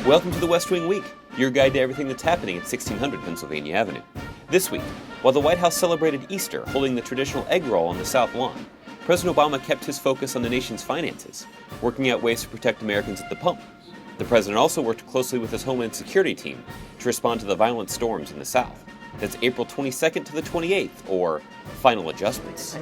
Welcome to the West Wing Week, your guide to everything that's happening at 1600 Pennsylvania Avenue. This week, while the White House celebrated Easter holding the traditional egg roll on the South Lawn, President Obama kept his focus on the nation's finances, working out ways to protect Americans at the pump. The president also worked closely with his Homeland Security team to respond to the violent storms in the South. That's April 22nd to the 28th, or Final Adjustments.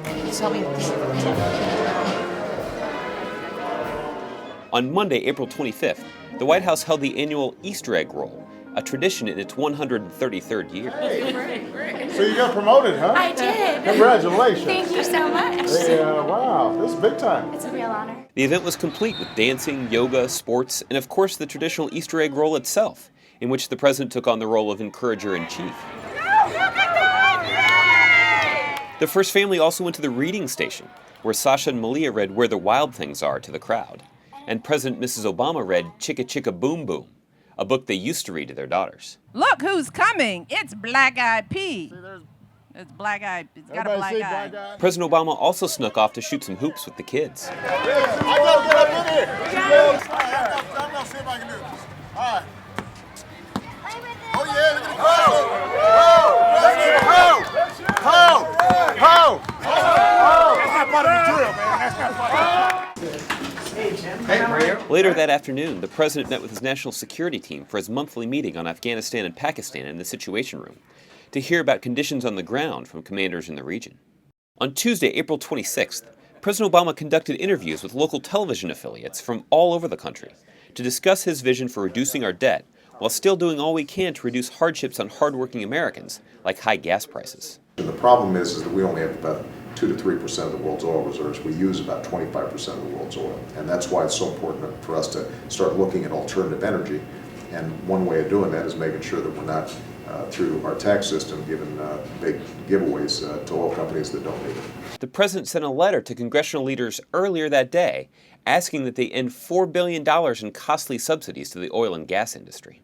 On Monday, April 25th, the White House held the annual Easter egg roll, a tradition in its 133rd year. Hey. So you got promoted, huh? I did. Congratulations. Thank you so much. Wow, this is big time. It's a real honor. The event was complete with dancing, yoga, sports, and of course the traditional Easter egg roll itself, in which the president took on the role of encourager-in-chief. The first family also went to the reading station, where Sasha and Malia read Where the Wild Things Are to the crowd, and President and Mrs. Obama read Chicka Chicka Boom Boom, a book they used to read to their daughters. Look who's coming. It's Black Eyed Pea. It's Black Eyed. It's got a black eye. President Obama also snuck off to shoot some hoops with the kids. I gotta get up in here. I'm gonna see if I can do this. All right. Oh yeah, look at the That's not part of the drill, man. That's not part of Later that afternoon, the president met with his national security team for his monthly meeting on Afghanistan and Pakistan in the Situation Room to hear about conditions on the ground from commanders in the region. On Tuesday, April 26th, President Obama conducted interviews with local television affiliates from all over the country to discuss his vision for reducing our debt while still doing all we can to reduce hardships on hardworking Americans, like high gas prices. The problem is that we only have about 2 to 3% of the world's oil reserves. We use about 25% of the world's oil, and that's why it's so important for us to start looking at alternative energy. And one way of doing that is making sure that we're not, through our tax system, giving big giveaways to oil companies that don't need it. The president sent a letter to congressional leaders earlier that day asking that they end $4 billion in costly subsidies to the oil and gas industry.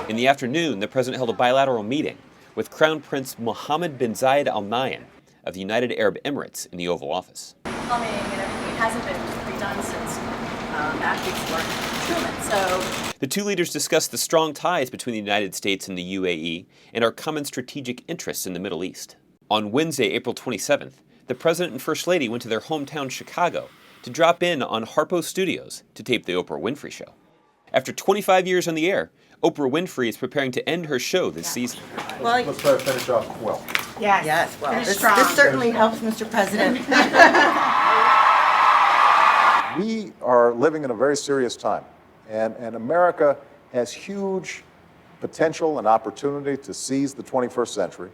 In the afternoon, the president held a bilateral meeting with Crown Prince Mohammed bin Zayed Al Nahyan of the United Arab Emirates in the Oval Office. Plumbing and everything hasn't been redone since after Truman. So the two leaders discussed the strong ties between the United States and the UAE and our common strategic interests in the Middle East. On Wednesday, April 27th, the president and first lady went to their hometown Chicago to drop in on Harpo Studios to tape the Oprah Winfrey Show. After 25 years on the air, Oprah Winfrey is preparing to end her show this season. Well, let's try to finish off well. Yes. Well, this certainly helps, Mr. President. We are living in a very serious time, and America has huge potential and opportunity to seize the 21st century.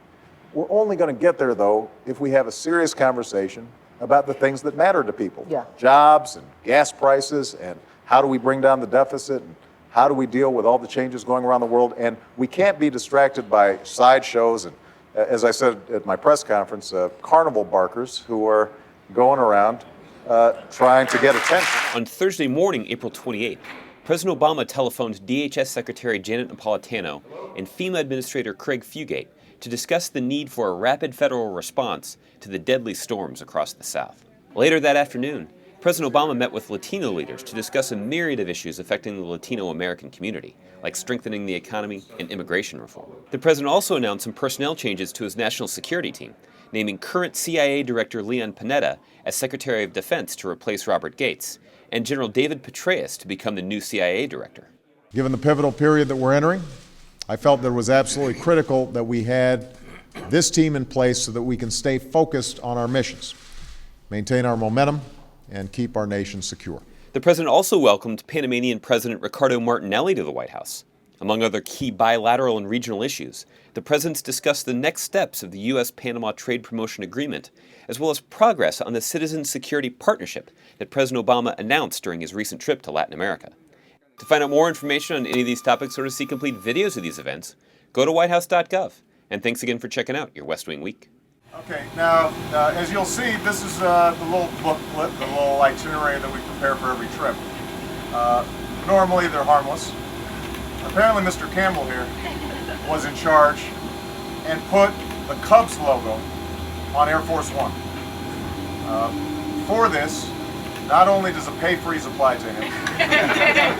We're only going to get there, though, if we have a serious conversation about the things that matter to people. Yeah. Jobs and gas prices, and how do we bring down the deficit, and how do we deal with all the changes going around the world? And we can't be distracted by sideshows and, as I said at my press conference, carnival barkers who are going around trying to get attention. On Thursday morning, April 28th, President Obama telephoned DHS Secretary Janet Napolitano and FEMA Administrator Craig Fugate to discuss the need for a rapid federal response to the deadly storms across the South. Later that afternoon, President Obama met with Latino leaders to discuss a myriad of issues affecting the Latino American community, like strengthening the economy and immigration reform. The president also announced some personnel changes to his national security team, naming current CIA Director Leon Panetta as Secretary of Defense to replace Robert Gates, and General David Petraeus to become the new CIA Director. Given the pivotal period that we're entering, I felt that it was absolutely critical that we had this team in place so that we can stay focused on our missions, maintain our momentum, and keep our nation secure. The president also welcomed Panamanian President Ricardo Martinelli to the White House. Among other key bilateral and regional issues, the presidents discussed the next steps of the U.S.-Panama Trade Promotion Agreement, as well as progress on the Citizen Security Partnership that President Obama announced during his recent trip to Latin America. To find out more information on any of these topics or to see complete videos of these events, go to whitehouse.gov. And thanks again for checking out your West Wing Week. Okay, now, as you'll see, this is the little booklet, the little itinerary that we prepare for every trip. Normally, they're harmless. Apparently, Mr. Campbell here was in charge and put the Cubs logo on Air Force One. For this, not only does a pay freeze apply to him,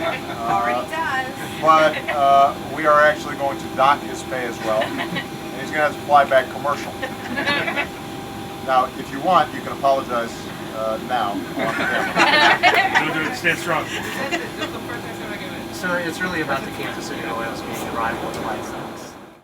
Already does. But we are actually going to dock his pay as well, and he's going to have to fly back commercial. Now, if you want, you can apologize now on camera. Stand strong. So it's really about the Kansas City Royals being the rival of the White Sox.